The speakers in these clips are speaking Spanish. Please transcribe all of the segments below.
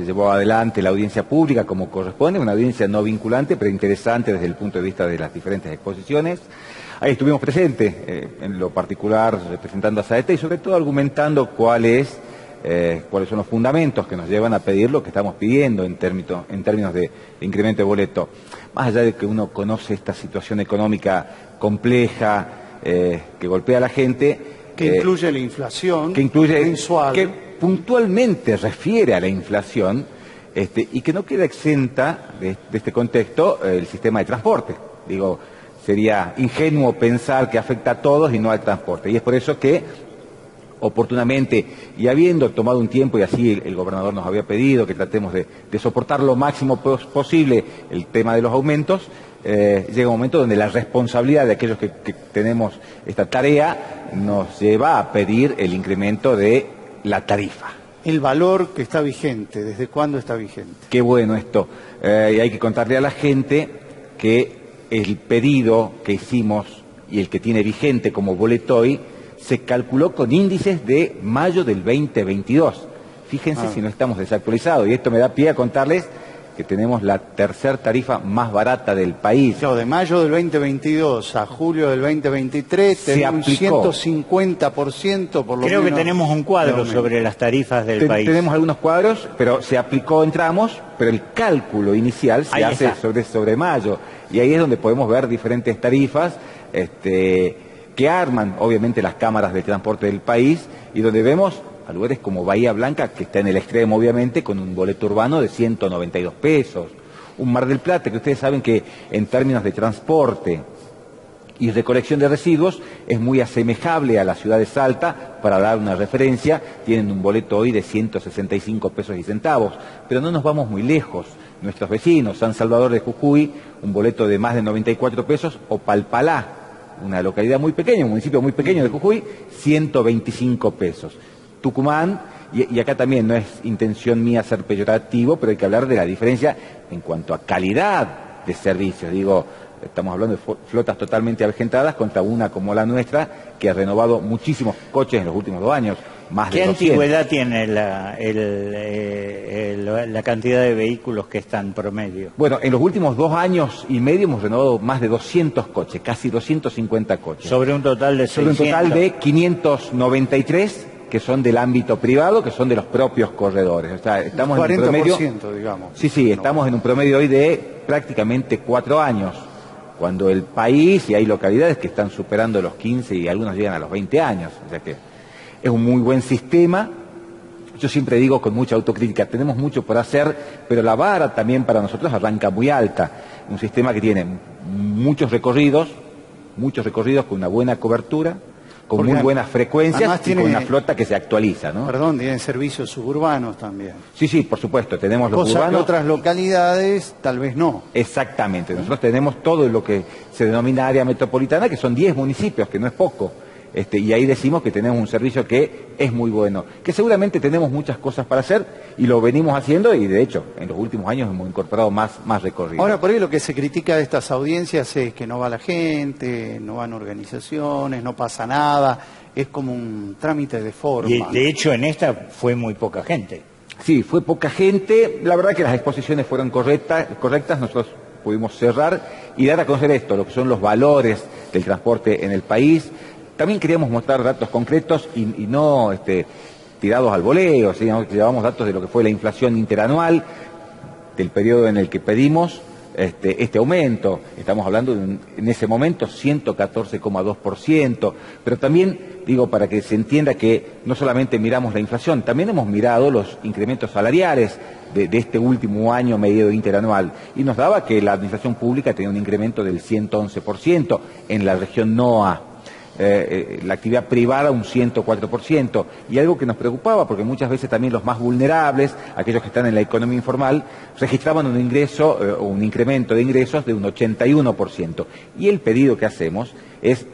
se llevó adelante la audiencia pública como corresponde, una audiencia no vinculante, pero interesante desde el punto de vista de las diferentes exposiciones. Ahí estuvimos presentes, en lo particular representando a Saeta y sobre todo argumentando cuáles son los fundamentos que nos llevan a pedir lo que estamos pidiendo en términos de incremento de boleto. Más allá de que uno conoce esta situación económica compleja que golpea a la gente. Que incluye la inflación mensual. Que puntualmente refiere a la inflación y que no queda exenta de este contexto el sistema de transporte. Digo, sería ingenuo pensar que afecta a todos y no al transporte. Y es por eso que, oportunamente, y habiendo tomado un tiempo, y así el gobernador nos había pedido que tratemos de soportar lo máximo posible el tema de los aumentos, llega un momento donde la responsabilidad de aquellos que tenemos esta tarea nos lleva a pedir el incremento de la tarifa. El valor que está vigente, ¿desde cuándo está vigente? Qué bueno esto. Y hay que contarle a la gente que el pedido que hicimos y el que tiene vigente como boleto hoy se calculó con índices de mayo del 2022. Fíjense si no estamos desactualizados. Y esto me da pie a contarles que tenemos la tercera tarifa más barata del país. Claro, de mayo del 2022 a julio del 2023 tenemos un 150% por lo menos. Creo que tenemos un cuadro sobre las tarifas del país. Tenemos algunos cuadros, pero se aplicó en tramos, pero el cálculo inicial se hace sobre mayo. Y ahí es donde podemos ver diferentes tarifas que arman, obviamente, las cámaras de transporte del país y donde vemos a lugares como Bahía Blanca, que está en el extremo, obviamente, con un boleto urbano de 192 pesos. Un Mar del Plata, que ustedes saben que en términos de transporte y recolección de residuos es muy asemejable a la ciudad de Salta. Para dar una referencia, tienen un boleto hoy de 165 pesos y centavos. Pero no nos vamos muy lejos. Nuestros vecinos, San Salvador de Jujuy, un boleto de más de 94 pesos, o Palpalá, una localidad muy pequeña, un municipio muy pequeño de Jujuy, 125 pesos. Tucumán, y acá también no es intención mía ser peyorativo, pero hay que hablar de la diferencia en cuanto a calidad de servicios. Digo, estamos hablando de flotas totalmente avejentadas contra una como la nuestra, que ha renovado muchísimos coches en los últimos 2 años. ¿Qué antigüedad tiene la cantidad de vehículos que están promedio? Bueno, en los últimos 2 años y medio hemos renovado más de 200 coches, casi 250 coches. Sobre un total de 600. Sobre un total de 593 que son del ámbito privado, que son de los propios corredores. O sea, estamos 40%, en un promedio, digamos. Sí, estamos en un promedio hoy de prácticamente 4 años, cuando el país, y hay localidades que están superando los 15 y algunos llegan a los 20 años. O sea que es un muy buen sistema. Yo siempre digo con mucha autocrítica, tenemos mucho por hacer, pero la vara también para nosotros arranca muy alta. Un sistema que tiene muchos recorridos con una buena cobertura, con muy buenas frecuencias y con una flota que se actualiza, ¿no? Perdón, tienen servicios suburbanos también. Sí, por supuesto, tenemos los urbanos. Que otras localidades tal vez no. Exactamente, nosotros tenemos todo lo que se denomina área metropolitana, que son 10 municipios, que no es poco. Y ahí decimos que tenemos un servicio que es muy bueno, que seguramente tenemos muchas cosas para hacer y lo venimos haciendo y de hecho en los últimos años hemos incorporado más recorrido. Ahora, por ahí lo que se critica de estas audiencias es que no va la gente, no van organizaciones, no pasa nada, es como un trámite de forma. Y de hecho en esta fue muy poca gente. Sí, fue poca gente, la verdad que las exposiciones fueron correctas, nosotros pudimos cerrar y dar a conocer esto, lo que son los valores del transporte en el país. También queríamos mostrar datos concretos y no tirados al voleo, sino que llevamos datos de lo que fue la inflación interanual del periodo en el que pedimos este aumento. Estamos hablando en ese momento 114,2%, pero también digo para que se entienda que no solamente miramos la inflación, también hemos mirado los incrementos salariales de este último año medido interanual y nos daba que la administración pública tenía un incremento del 111% en la región NOA. La actividad privada un 104%, y algo que nos preocupaba porque muchas veces también los más vulnerables, aquellos que están en la economía informal, registraban un ingreso o un incremento de ingresos de un 81%, y el pedido que hacemos es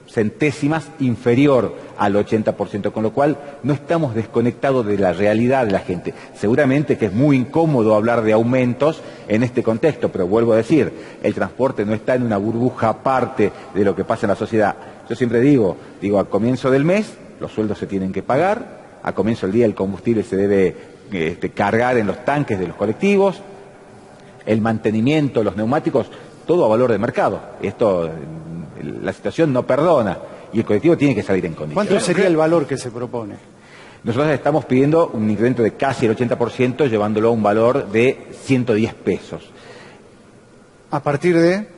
centésimas inferior al 80%, con lo cual no estamos desconectados de la realidad de la gente. Seguramente que es muy incómodo hablar de aumentos en este contexto, pero vuelvo a decir, el transporte no está en una burbuja aparte de lo que pasa en la sociedad. Yo siempre digo, a comienzo del mes los sueldos se tienen que pagar, a comienzo del día el combustible se debe cargar en los tanques de los colectivos, el mantenimiento, los neumáticos, todo a valor de mercado. Esto, la situación no perdona y el colectivo tiene que salir en condiciones. ¿Cuánto sería el valor que se propone? Nosotros estamos pidiendo un incremento de casi el 80%, llevándolo a un valor de 110 pesos. ¿A partir de...?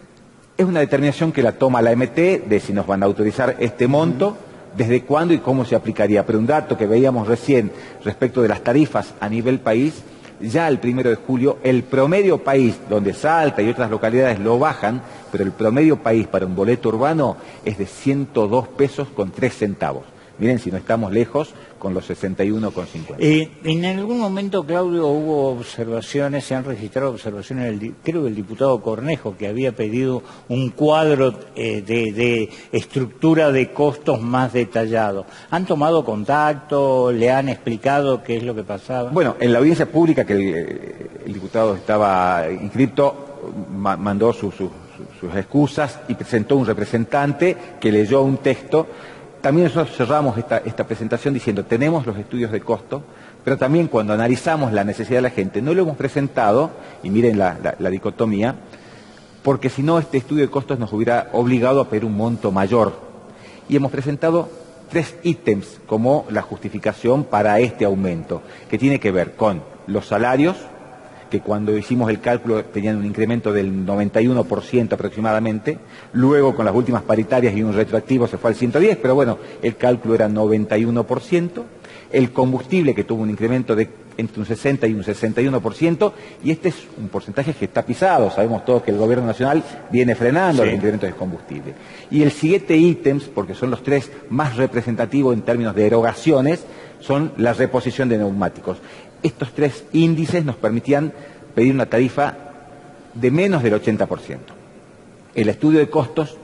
Es una determinación que la toma la MT de si nos van a autorizar este monto, desde cuándo y cómo se aplicaría. Pero un dato que veíamos recién respecto de las tarifas a nivel país, ya el 1 de julio, el promedio país, donde Salta y otras localidades lo bajan, pero el promedio país para un boleto urbano es de 102 pesos con 3 centavos. Miren si no estamos lejos con los 61,50. En algún momento, Claudio, hubo observaciones, se han registrado observaciones, creo que el diputado Cornejo, que había pedido un cuadro de estructura de costos más detallado. ¿Han tomado contacto? ¿Le han explicado qué es lo que pasaba? Bueno, en la audiencia pública que el diputado estaba inscripto, mandó sus excusas y presentó un representante que leyó un texto. También nosotros cerramos esta presentación diciendo, tenemos los estudios de costo, pero también cuando analizamos la necesidad de la gente, no lo hemos presentado, y miren la dicotomía, porque si no este estudio de costos nos hubiera obligado a pedir un monto mayor. Y hemos presentado 3 ítems como la justificación para este aumento, que tiene que ver con los salarios, que cuando hicimos el cálculo tenían un incremento del 91% aproximadamente, luego con las últimas paritarias y un retroactivo se fue al 110%, pero bueno, el cálculo era 91%, el combustible que tuvo un incremento de entre un 60 y un 61%, y este es un porcentaje que está pisado, sabemos todos que el gobierno nacional viene frenando los incrementos de combustible. Y el 7 ítems, porque son los 3 más representativos en términos de erogaciones, son la reposición de neumáticos. Estos 3 índices nos permitían pedir una tarifa de menos del 80%. El estudio de costos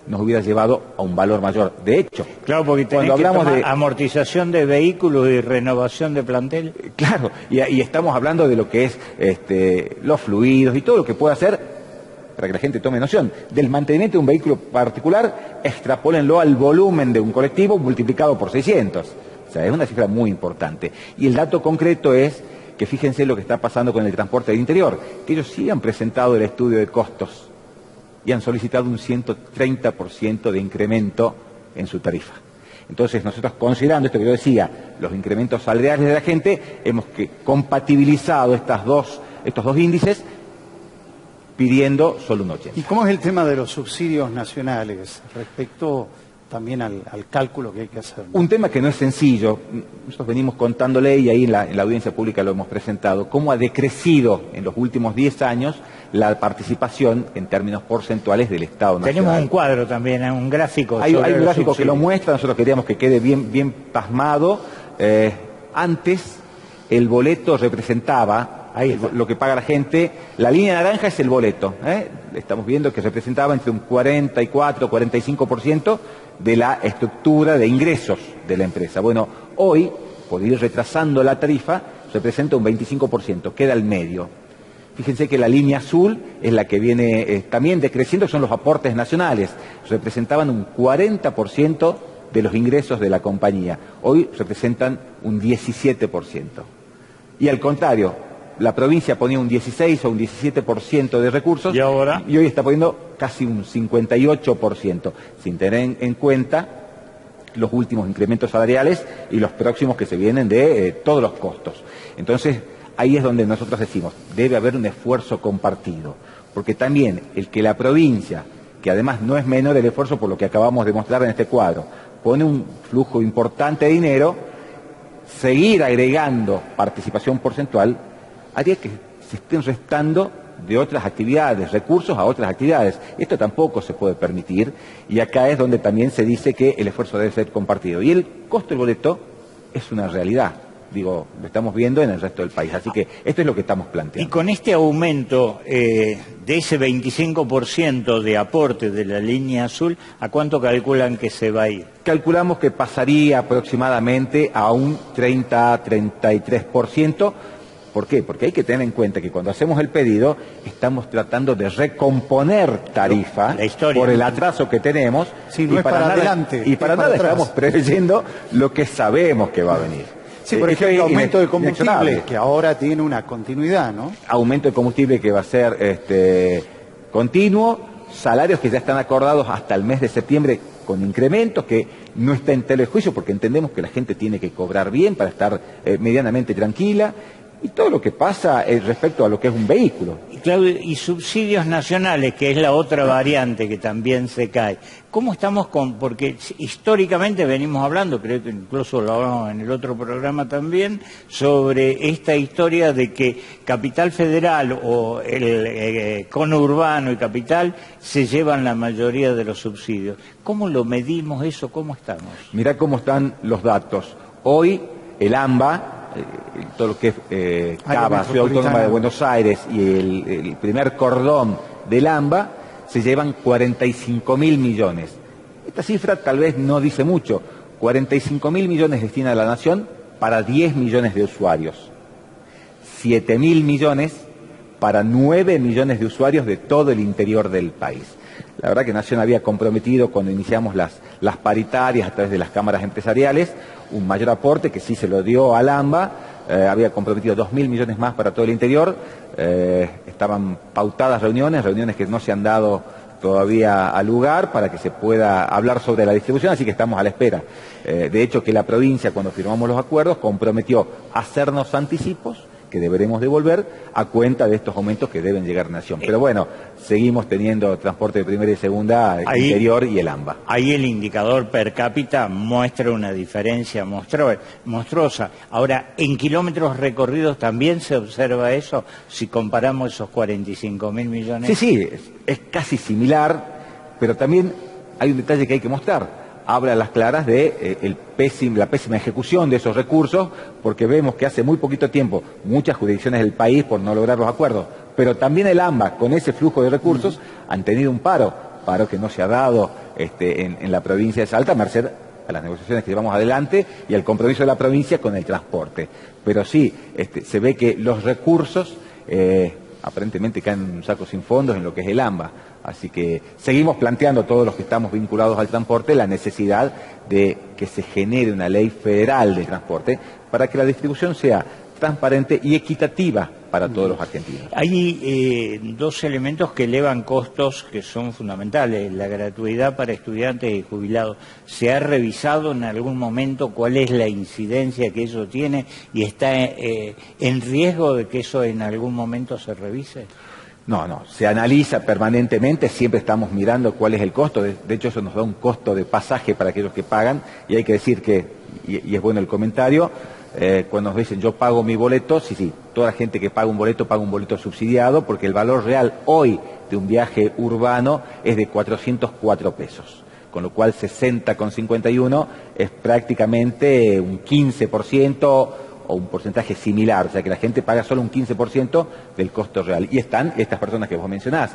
nos hubiera llevado a un valor mayor. De hecho, claro, porque cuando hablamos de amortización de vehículos y renovación de plantel. Claro, y estamos hablando de lo que es los fluidos y todo lo que puede hacer, para que la gente tome noción, del mantenimiento de un vehículo particular, extrapólenlo al volumen de un colectivo multiplicado por 600. O sea, es una cifra muy importante. Y el dato concreto es que fíjense lo que está pasando con el transporte del interior, que ellos sí han presentado el estudio de costos y han solicitado un 130% de incremento en su tarifa. Entonces nosotros, considerando esto que yo decía, los incrementos salariales de la gente, hemos compatibilizado estos dos índices pidiendo solo un 80%. ¿Y cómo es el tema de los subsidios nacionales respecto también al cálculo que hay que hacer? Un tema que no es sencillo. Nosotros venimos contándole, y ahí en la audiencia pública lo hemos presentado, cómo ha decrecido en los últimos 10 años la participación en términos porcentuales del Estado nacional. Tenemos un cuadro también, un gráfico. Hay un gráfico que lo muestra, nosotros queríamos que quede bien plasmado. Antes el boleto representaba lo que paga la gente. La línea naranja es el boleto. Estamos viendo que representaba entre un 44-45% de la estructura de ingresos de la empresa. Bueno, hoy, por ir retrasando la tarifa, representa un 25%, queda al medio. Fíjense que la línea azul es la que viene también decreciendo, son los aportes nacionales. Representaban un 40% de los ingresos de la compañía. Hoy representan un 17%. Y al contrario, la provincia ponía un 16 o un 17% de recursos y hoy está poniendo casi un 58%, sin tener en cuenta los últimos incrementos salariales y los próximos que se vienen de todos los costos. Entonces, ahí es donde nosotros decimos, debe haber un esfuerzo compartido, porque también el que la provincia, que además no es menor el esfuerzo por lo que acabamos de mostrar en este cuadro, pone un flujo importante de dinero, seguir agregando participación porcentual haría que se estén restando de otras actividades, recursos a otras actividades. Esto tampoco se puede permitir, y acá es donde también se dice que el esfuerzo debe ser compartido. Y el costo del boleto es una realidad, lo estamos viendo en el resto del país, así que esto es lo que estamos planteando. Y con este aumento de ese 25% de aporte de la línea azul, ¿a cuánto calculan que se va a ir? Calculamos que pasaría aproximadamente a un 30-33%. ¿Por qué? Porque hay que tener en cuenta que cuando hacemos el pedido estamos tratando de recomponer tarifa por el atraso que tenemos. Sí, no es para adelante. Y para nada estamos preveyendo lo que sabemos que va a venir. Sí, por ejemplo, aumento de combustible, que ahora tiene una continuidad, ¿no? Aumento de combustible que va a ser continuo, salarios que ya están acordados hasta el mes de septiembre con incrementos que no está en tela de juicio porque entendemos que la gente tiene que cobrar bien para estar medianamente tranquila. Y todo lo que pasa respecto a lo que es un vehículo. Y, Claudio, y subsidios nacionales, que es la otra variante que también se cae. ¿Cómo estamos porque históricamente venimos hablando, creo que incluso lo hablamos en el otro programa también, sobre esta historia de que Capital Federal o el conurbano y Capital se llevan la mayoría de los subsidios? ¿Cómo lo medimos eso? ¿Cómo estamos? Mirá cómo están los datos. Hoy el AMBA, todo lo que es Cava, Ciudad Autónoma de Buenos Aires y el primer cordón del AMBA, se llevan 45.000 millones. Esta cifra tal vez no dice mucho. 45.000 millones destina a la Nación para 10 millones de usuarios. 7.000 millones para 9 millones de usuarios de todo el interior del país. La verdad que Nación había comprometido cuando iniciamos las paritarias a través de las cámaras empresariales un mayor aporte que sí se lo dio al AMBA, había comprometido 2.000 millones más para todo el interior, estaban pautadas reuniones que no se han dado todavía al lugar para que se pueda hablar sobre la distribución, así que estamos a la espera. De hecho que la provincia cuando firmamos los acuerdos comprometió hacernos anticipos que deberemos devolver a cuenta de estos aumentos que deben llegar a Nación. Pero bueno, seguimos teniendo transporte de primera y segunda, interior y el AMBA. Ahí el indicador per cápita muestra una diferencia monstruosa. Ahora, ¿en kilómetros recorridos también se observa eso? Si comparamos esos 45.000 millones. Sí, es casi similar, pero también hay un detalle que hay que mostrar. Habla a las claras de la pésima ejecución de esos recursos, porque vemos que hace muy poquito tiempo muchas jurisdicciones del país por no lograr los acuerdos, pero también el AMBA con ese flujo de recursos han tenido un paro que no se ha dado en la provincia de Salta, merced a las negociaciones que llevamos adelante y al compromiso de la provincia con el transporte. Pero sí, se ve que los recursos aparentemente caen en un saco sin fondos en lo que es el AMBA. Así que seguimos planteando todos los que estamos vinculados al transporte la necesidad de que se genere una ley federal de transporte para que la distribución sea transparente y equitativa para todos los argentinos. Hay dos elementos que elevan costos que son fundamentales. La gratuidad para estudiantes y jubilados. ¿Se ha revisado en algún momento cuál es la incidencia que eso tiene y está en riesgo de que eso en algún momento se revise? No, se analiza permanentemente, siempre estamos mirando cuál es el costo, de hecho eso nos da un costo de pasaje para aquellos que pagan, y hay que decir que, y es bueno el comentario, cuando nos dicen yo pago mi boleto, sí, toda la gente que paga un boleto subsidiado, porque el valor real hoy de un viaje urbano es de 404 pesos, con lo cual 60,51 es prácticamente un 15%, o un porcentaje similar, o sea que la gente paga solo un 15% del costo real. Y están estas personas que vos mencionás,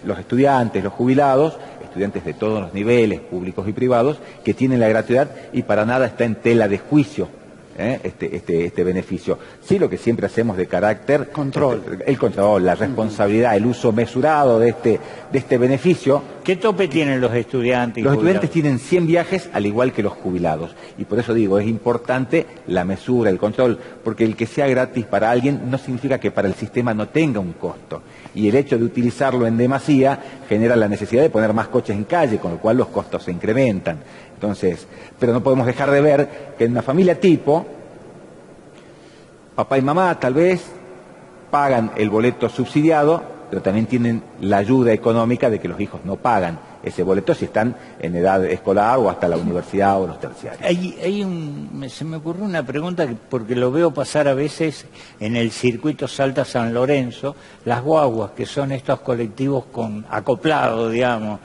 los estudiantes, los jubilados, estudiantes de todos los niveles, públicos y privados, que tienen la gratuidad y para nada está en tela de juicio este beneficio. Sí, lo que siempre hacemos de carácter... Control. El control, la responsabilidad, el uso mesurado de este beneficio. ¿Qué tope tienen los estudiantes? Los estudiantes tienen 100 viajes al igual que los jubilados. Y por eso digo, es importante la mesura, el control, porque el que sea gratis para alguien no significa que para el sistema no tenga un costo. Y el hecho de utilizarlo en demasía genera la necesidad de poner más coches en calle, con lo cual los costos se incrementan. Entonces, pero no podemos dejar de ver que en una familia tipo, papá y mamá tal vez pagan el boleto subsidiado, pero también tienen la ayuda económica de que los hijos no pagan ese boleto si están en edad escolar o hasta la universidad o los terciarios. Se me ocurrió una pregunta porque lo veo pasar a veces en el circuito Salta San Lorenzo, las guaguas, que son estos colectivos acoplados, digamos.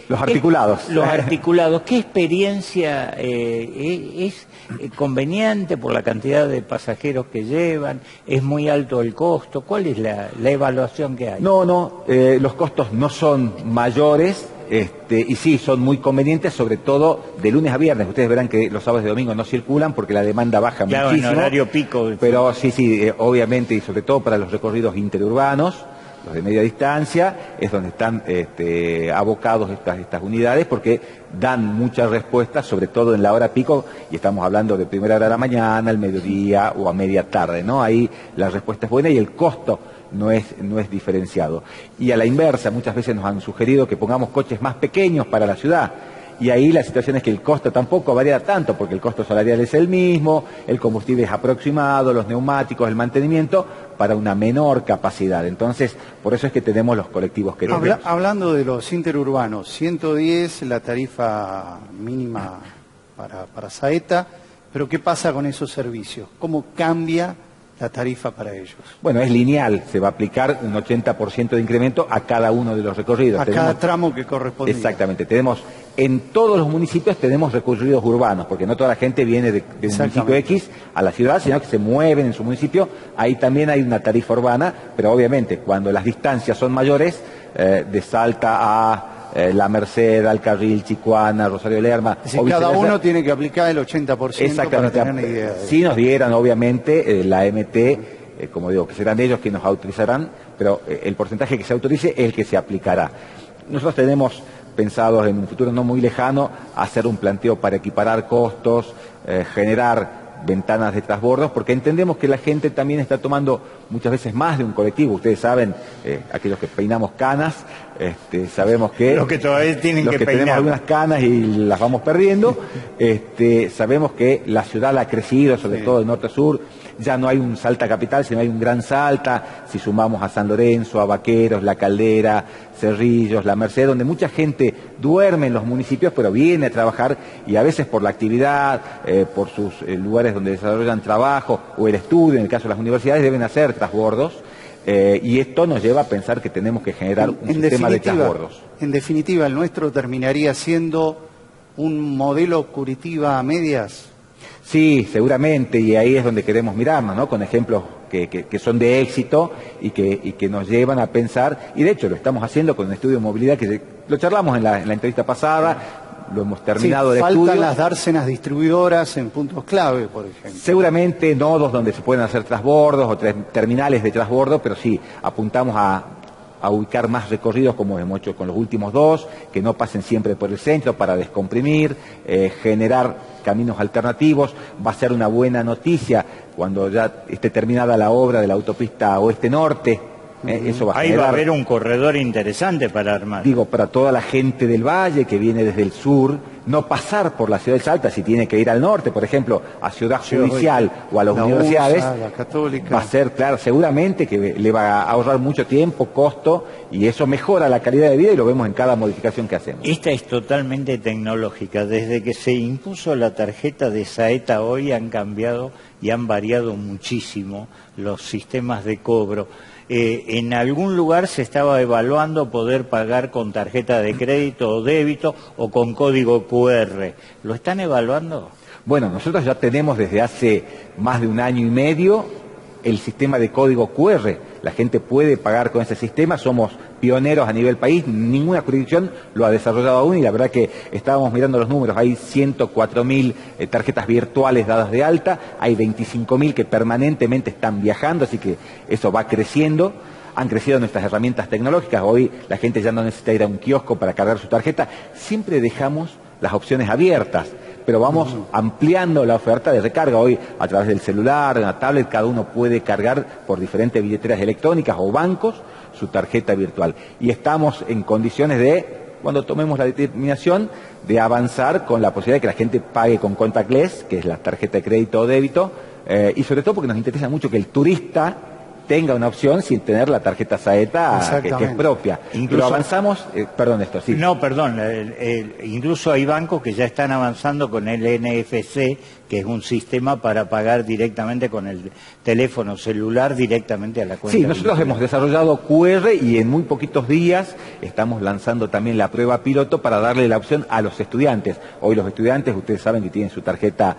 Los articulados. Los articulados. ¿Qué experiencia es conveniente por la cantidad de pasajeros que llevan? ¿Es muy alto el costo? ¿Cuál es la evaluación que hay? No, los costos no son mayores. Y sí, son muy convenientes, sobre todo de lunes a viernes. Ustedes verán que los sábados y domingos no circulan porque la demanda baja muchísimo. En horario pico. Pero sí, obviamente, y sobre todo para los recorridos interurbanos, los de media distancia, es donde están abocados estas unidades, porque dan muchas respuestas, sobre todo en la hora pico, y estamos hablando de primera hora de la mañana, al mediodía o a media tarde, ¿no? Ahí la respuesta es buena y el costo no es diferenciado. Y a la inversa, muchas veces nos han sugerido que pongamos coches más pequeños para la ciudad. Y ahí la situación es que el costo tampoco varía tanto, porque el costo salarial es el mismo, el combustible es aproximado, los neumáticos, el mantenimiento, para una menor capacidad. Entonces, por eso es que tenemos los colectivos que tenemos. Hablando de los interurbanos, 110 la tarifa mínima para Saeta, pero ¿qué pasa con esos servicios? ¿Cómo cambia la tarifa para ellos? Bueno, es lineal, se va a aplicar un 80% de incremento a cada uno de los recorridos. Cada tramo que corresponde. Exactamente, en todos los municipios tenemos recorridos urbanos, porque no toda la gente viene de un municipio X a la ciudad, sino que se mueven en su municipio. Ahí también hay una tarifa urbana, pero obviamente cuando las distancias son mayores, de Salta a La Merced, Alcarril, Chicuana, Rosario Lerma. Es decir, cada uno tiene que aplicar el 80% para tener una idea. Si nos dieran, obviamente, la MT, como digo, que serán ellos quienes nos autorizarán, pero el porcentaje que se autorice es el que se aplicará. Nosotros tenemos pensados en un futuro no muy lejano hacer un planteo para equiparar costos, generar ventanas de transbordos, porque entendemos que la gente también está tomando muchas veces más de un colectivo. Ustedes saben, aquellos que peinamos canas, sabemos que... Los que todavía tienen que peinar. Tenemos algunas canas y las vamos perdiendo, sabemos que la ciudad ha crecido, sobre todo de norte a sur. Ya no hay un Salta capital, sino hay un gran Salta, si sumamos a San Lorenzo, a Vaqueros, La Caldera, Cerrillos, La Merced, donde mucha gente duerme en los municipios, pero viene a trabajar, y a veces por la actividad, por sus lugares donde desarrollan trabajo, o el estudio, en el caso de las universidades, deben hacer transbordos, y esto nos lleva a pensar que tenemos que generar un sistema de transbordos. En definitiva, el nuestro terminaría siendo un modelo Curitiba a medias. Sí, seguramente, y ahí es donde queremos mirarnos, ¿no? Con ejemplos que son de éxito y que nos llevan a pensar, y de hecho lo estamos haciendo con un estudio de movilidad que lo charlamos en la entrevista pasada, lo hemos terminado de estudio. Faltan las dársenas distribuidoras en puntos clave, por ejemplo. Seguramente nodos donde se pueden hacer transbordos o terminales de transbordo, pero sí, apuntamos a ubicar más recorridos como hemos hecho con los últimos dos, que no pasen siempre por el centro para descomprimir, generar caminos alternativos. Va a ser una buena noticia cuando ya esté terminada la obra de la autopista oeste-norte. Eso va a Ahí generar, va a haber un corredor interesante para armar. Digo, para toda la gente del valle que viene desde el sur, no pasar por la ciudad de Salta, si tiene que ir al norte, por ejemplo, a Ciudad Judicial o a las universidades, la Católica. Va a ser, claro, seguramente que le va a ahorrar mucho tiempo, costo, y eso mejora la calidad de vida y lo vemos en cada modificación que hacemos. Esta es totalmente tecnológica. Desde que se impuso la tarjeta de Saeta hoy han cambiado y han variado muchísimo los sistemas de cobro. En algún lugar se estaba evaluando poder pagar con tarjeta de crédito o débito o con código QR. ¿Lo están evaluando? Bueno, nosotros ya tenemos desde hace más de un año y medio el sistema de código QR. La gente puede pagar con ese sistema, somos pioneros a nivel país, ninguna jurisdicción lo ha desarrollado aún, y la verdad que estábamos mirando los números, hay 104.000 tarjetas virtuales dadas de alta, hay 25.000 que permanentemente están viajando, así que eso va creciendo. Han crecido nuestras herramientas tecnológicas, hoy la gente ya no necesita ir a un kiosco para cargar su tarjeta, siempre dejamos las opciones abiertas, pero vamos ampliando la oferta de recarga. Hoy, a través del celular, en la tablet, cada uno puede cargar por diferentes billeteras electrónicas o bancos su tarjeta virtual. Y estamos en condiciones de, cuando tomemos la determinación, de avanzar con la posibilidad de que la gente pague con contactless, que es la tarjeta de crédito o débito, y sobre todo porque nos interesa mucho que el turista tenga una opción sin tener la tarjeta Saeta que es propia. Incluso, pero avanzamos, perdón, esto sí. No, perdón, incluso hay bancos que ya están avanzando con el NFC, que es un sistema para pagar directamente con el teléfono celular directamente a la cuenta. Sí, nosotros hemos desarrollado QR y en muy poquitos días estamos lanzando también la prueba piloto para darle la opción a los estudiantes. Hoy los estudiantes, ustedes saben que tienen su tarjeta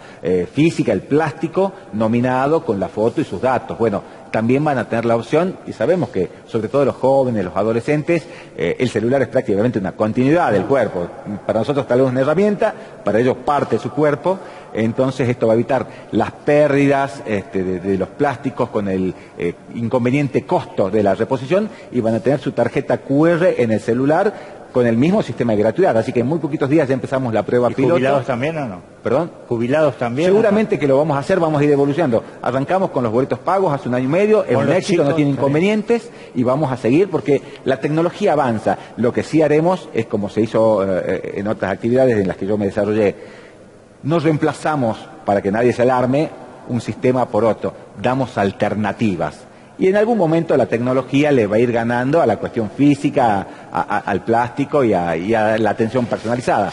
física, el plástico, nominado con la foto y sus datos. Bueno, también van a tener la opción, y sabemos que sobre todo los jóvenes, los adolescentes, el celular es prácticamente una continuidad del cuerpo. Para nosotros tal vez una herramienta, para ellos parte de su cuerpo, entonces esto va a evitar las pérdidas de los plásticos con el inconveniente costo de la reposición, y van a tener su tarjeta QR en el celular con el mismo sistema de gratuidad. Así que en muy poquitos días ya empezamos la prueba piloto. ¿Jubilados también o no? ¿Perdón? ¿Jubilados también? Seguramente que lo vamos a hacer, vamos a ir evolucionando. Arrancamos con los boletos pagos hace 1 año y medio, es un éxito, no tiene inconvenientes, y vamos a seguir porque la tecnología avanza. Lo que sí haremos es, como se hizo en otras actividades en las que yo me desarrollé, no reemplazamos, para que nadie se alarme, un sistema por otro, damos alternativas. Y en algún momento la tecnología le va a ir ganando a la cuestión física, al plástico y a la atención personalizada.